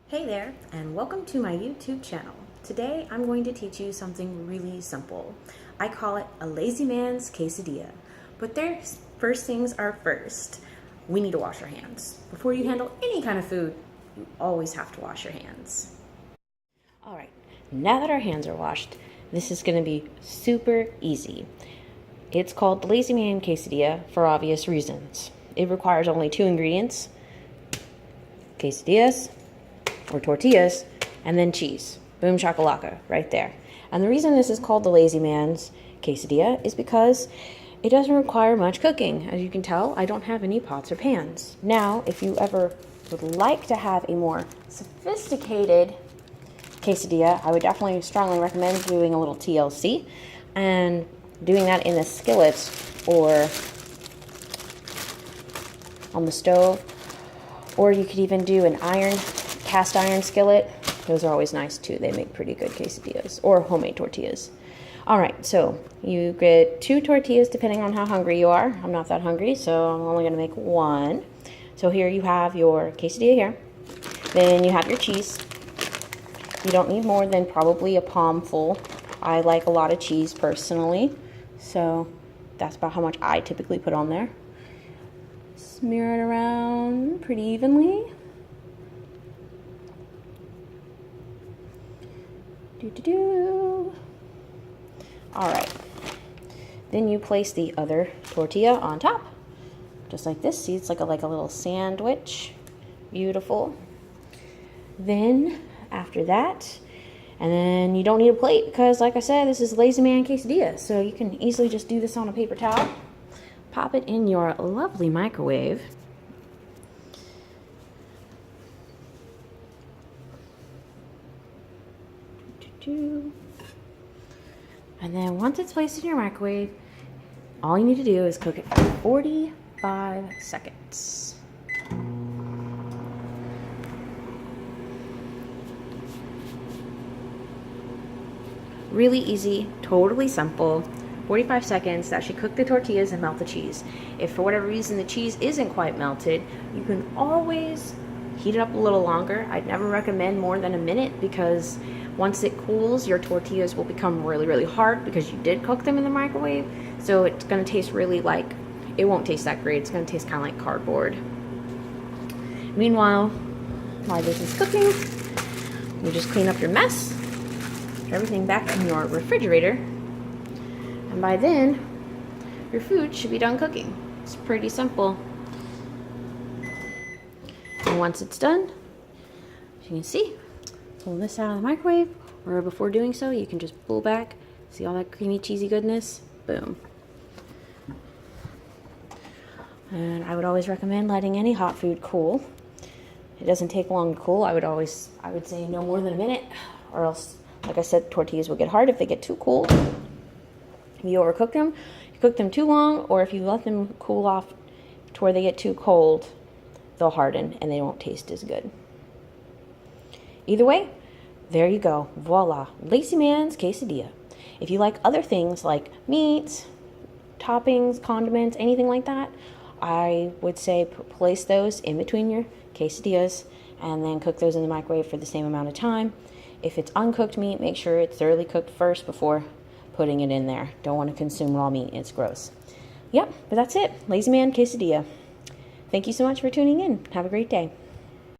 Hey there, and welcome to my YouTube channel. Today I'm going to teach you something really simple. I call it a lazy man's quesadilla. But first things are first. We need to wash our hands. Before you handle any kind of food, you always have to wash your hands. Alright, now that our hands are washed, this is going to be super easy. It's called the lazy man quesadilla for obvious reasons. It requires only 2 ingredients: quesadillas, or tortillas, and then cheese. Boom shakalaka, right there. And the reason this is called the lazy man's quesadilla is because it doesn't require much cooking. As you can tell, I don't have any pots or pans. Now, if you ever would like to have a more sophisticated quesadilla, I would definitely strongly recommend doing a little TLC and doing that in a skillet or on the stove, or you could even do an cast iron skillet. Those are always nice too. They make pretty good quesadillas, or homemade tortillas. All right, so you get 2 tortillas depending on how hungry you are. I'm not that hungry, so I'm only gonna make 1. So here you have your quesadilla here. Then you have your cheese. You don't need more than probably a palm full. I like a lot of cheese personally, so that's about how much I typically put on there. Smear it around pretty evenly. All right, then you place the other tortilla on top, just like this. See, it's like a little sandwich. Beautiful. Then after that, and then you don't need a plate because, like I said, this is lazy man quesadilla, so you can easily just do this on a paper towel. Pop it in your lovely microwave. And then once it's placed in your microwave, all you need to do is cook it for 45 seconds. Really easy, totally simple. 45 seconds, that should cook the tortillas and melt the cheese. If for whatever reason the cheese isn't quite melted, you can always heat it up a little longer. I'd never recommend more than a minute because once it cools, your tortillas will become really, really hard because you did cook them in the microwave. So it's gonna taste really it won't taste that great. It's gonna taste kind of like cardboard. Meanwhile, while this is cooking, you just clean up your mess, put everything back in your refrigerator, and by then, your food should be done cooking. It's pretty simple. And once it's done, as you can see, pull this out of the microwave, or before doing so, you can just pull back. See all that creamy, cheesy goodness? Boom. And I would always recommend letting any hot food cool. It doesn't take long to cool. I would say no more than a minute, or else, like I said, tortillas will get hard if they get too cold. If you overcook them, you cook them too long, or if you let them cool off to where they get too cold, they'll harden and they won't taste as good. Either way, there you go. Voila, lazy man's quesadilla. If you like other things like meats, toppings, condiments, anything like that, I would say place those in between your quesadillas and then cook those in the microwave for the same amount of time. If it's uncooked meat, make sure it's thoroughly cooked first before putting it in there. Don't want to consume raw meat. It's gross. Yep, but that's it. Lazy man quesadilla. Thank you so much for tuning in. Have a great day.